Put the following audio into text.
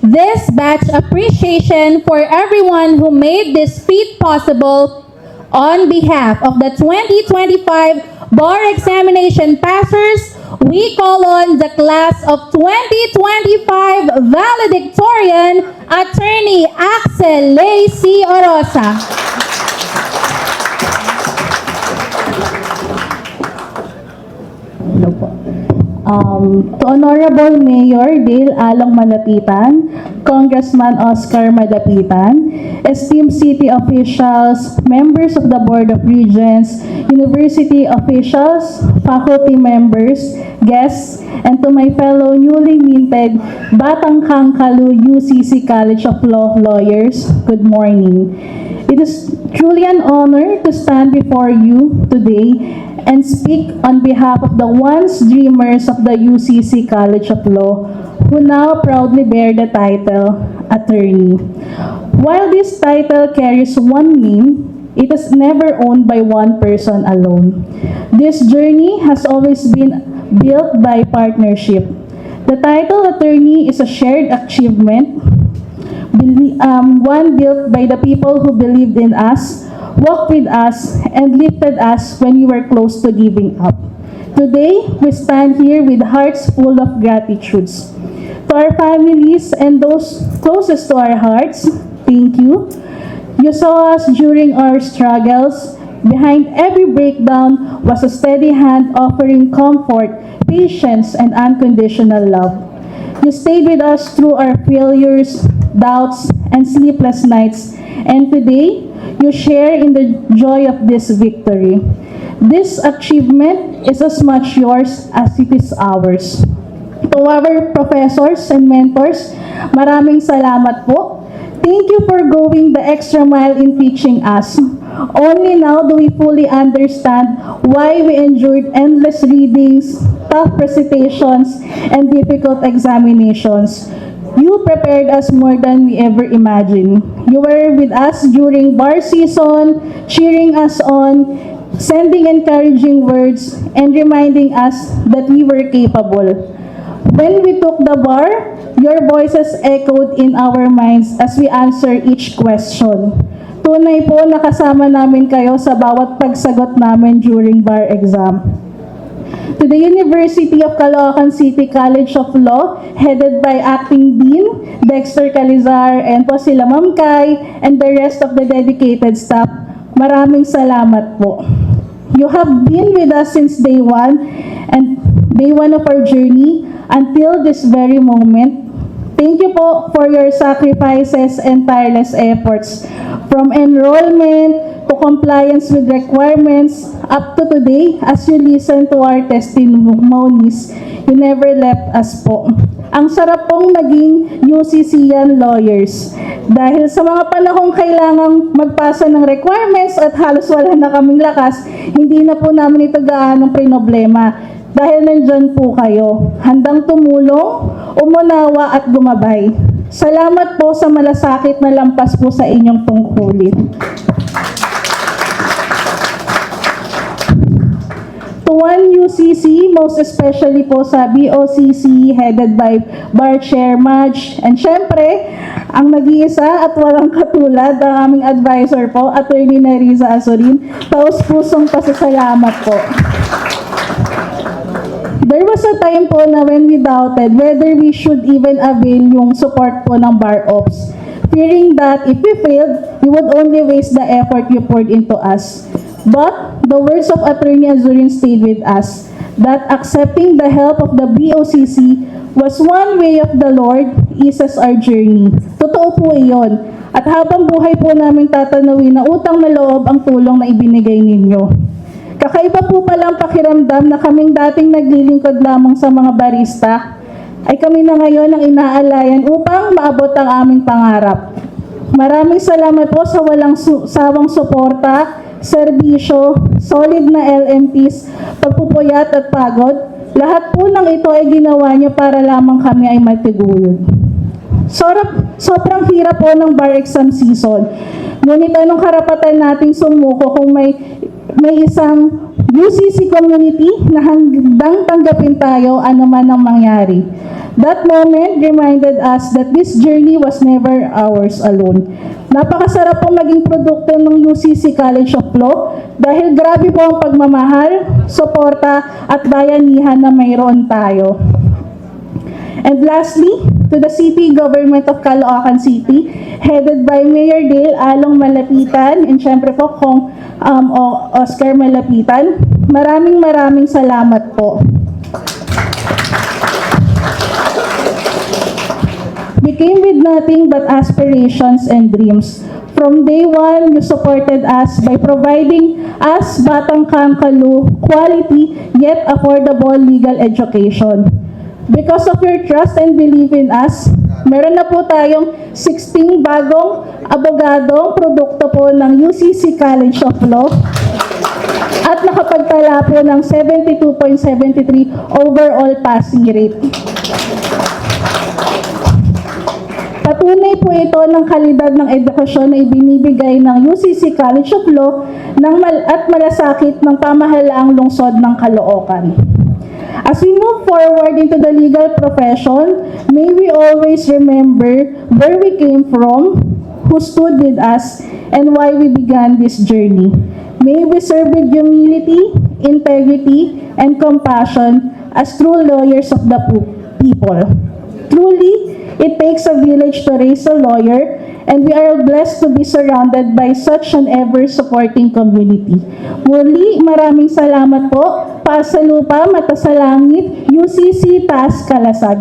this batch appreciation for everyone who made this feat possible on behalf of the 2025 bar examination passers. We call on the class of 2025 valedictorian, Attorney Axel Lacey Orosa. Hello po. To Honorable Mayor Dale Along Malapitan, Congressman Oscar Malapitan, esteemed city officials, members of the Board of Regents, university officials, faculty members, guests, and to my fellow newly minted Batang Kangkalu UCC College of Law lawyers, good morning. It is truly an honor to stand before you today and speak on behalf of the once dreamers of the UCC College of Law who now proudly bear the title attorney. While this title carries one name, it is never owned by one person alone. This journey has always been built by partnership. The title attorney is a shared achievement, one built by the people who believed in us, walked with us, and lifted us when we were close to giving up. Today, we stand here with hearts full of gratitudes. To our families and those closest to our hearts, thank you. You saw us during our struggles. Behind every breakdown was a steady hand offering comfort, patience, and unconditional love. You stayed with us through our failures, doubts, and sleepless nights, and today, you share in the joy of this victory. This achievement is as much yours as it is ours. To our professors and mentors, maraming salamat po. Thank you for going the extra mile in teaching us. Only now do we fully understand why we endured endless readings, tough recitations, and difficult examinations. You prepared us more than we ever imagined. You were with us during bar season, cheering us on, sending encouraging words, and reminding us that we were capable. When we took the bar, your voices echoed in our minds as we answer each question. Tunay po nakasama namin kayo sa bawat pagsagot namin during bar exam. To the University of Caloocan City College of Law, headed by Acting Dean Dexter Calizar, and po sila Ma'am Kai, and the rest of the dedicated staff, maraming salamat po. You have been with us since day one of our journey until this very moment. Thank you po for your sacrifices and tireless efforts. From enrollment to compliance with requirements, up to today, as you listen to our testimonies, you never left us po. Ang sarap pong maging UCCian lawyers. Dahil sa mga panahong kailangang magpasa ng requirements at halos wala na kaming lakas, hindi na po namin ito gaanong problema. Dahil nandyan po kayo, handang tumulong, umunawa at gumabay. Salamat po sa malasakit na lampas po sa inyong tungkulin. To one UCC, most especially po sa BOCC, headed by Bar Chair Madge, and syempre, ang nag-iisa at walang katulad, ang aming advisor po, Attorney Neriza Azurin, taos-pusong pasasalamat po. There was a time po na when we doubted whether we should even avail yung support po ng Bar Ops, fearing that if we failed, we would only waste the effort you poured into us. But the words of Attorney Azurin stayed with us, that accepting the help of the BOCC was one way of the Lord eases our journey. Totoo po iyon. At habang buhay po namin tatanawin na utang na loob ang tulong na ibinigay ninyo. Kakaiba po palang pakiramdam na kaming dating naglilingkod lamang sa mga barista, ay kami na ngayon ang inaalayan upang maabot ang aming pangarap. Maraming salamat po sa walang sawang suporta, serbisyo, solid na LMPs, pagpupuyat at pagod. Lahat po ng ito ay ginawa niyo para lamang kami ay mataguyod. Sobrang hirap po ng bar exam season. Ngunit anong karapatan nating sumuko kung may isang UCC community na handang tanggapin tayo anuman ang mangyari. That moment reminded us that this journey was never ours alone. Napakasarap pong maging produkto ng UCC College of Law dahil grabe po ang pagmamahal, suporta at bayanihan na mayroon tayo. And lastly, to the City Government of Caloocan City, headed by Mayor Dale Along Malapitan, and syempre po Kong Oscar Malapitan, maraming salamat po. We came with nothing but aspirations and dreams. From day one, you supported us by providing us, Batang Kamkalu, quality yet affordable legal education. Because of your trust and belief in us, meron na po tayong 16 bagong abogadong produkto po ng UCC College of Law at nakapagtala po ng 72.73 overall passing rate. Patunay po ito ng kalidad ng edukasyon na ibinibigay ng UCC College of Law at malasakit ng pamahalaang lungsod ng Caloocan. As we move forward into the legal profession, may we always remember where we came from, who stood with us, and why we began this journey. May we serve with humility, integrity, and compassion as true lawyers of the people. Truly, it takes a village to raise a lawyer, and we are blessed to be surrounded by such an ever-supporting community. Muli, maraming salamat po. Pasa lupa, mata sa langit, UCC Taas Kalasag.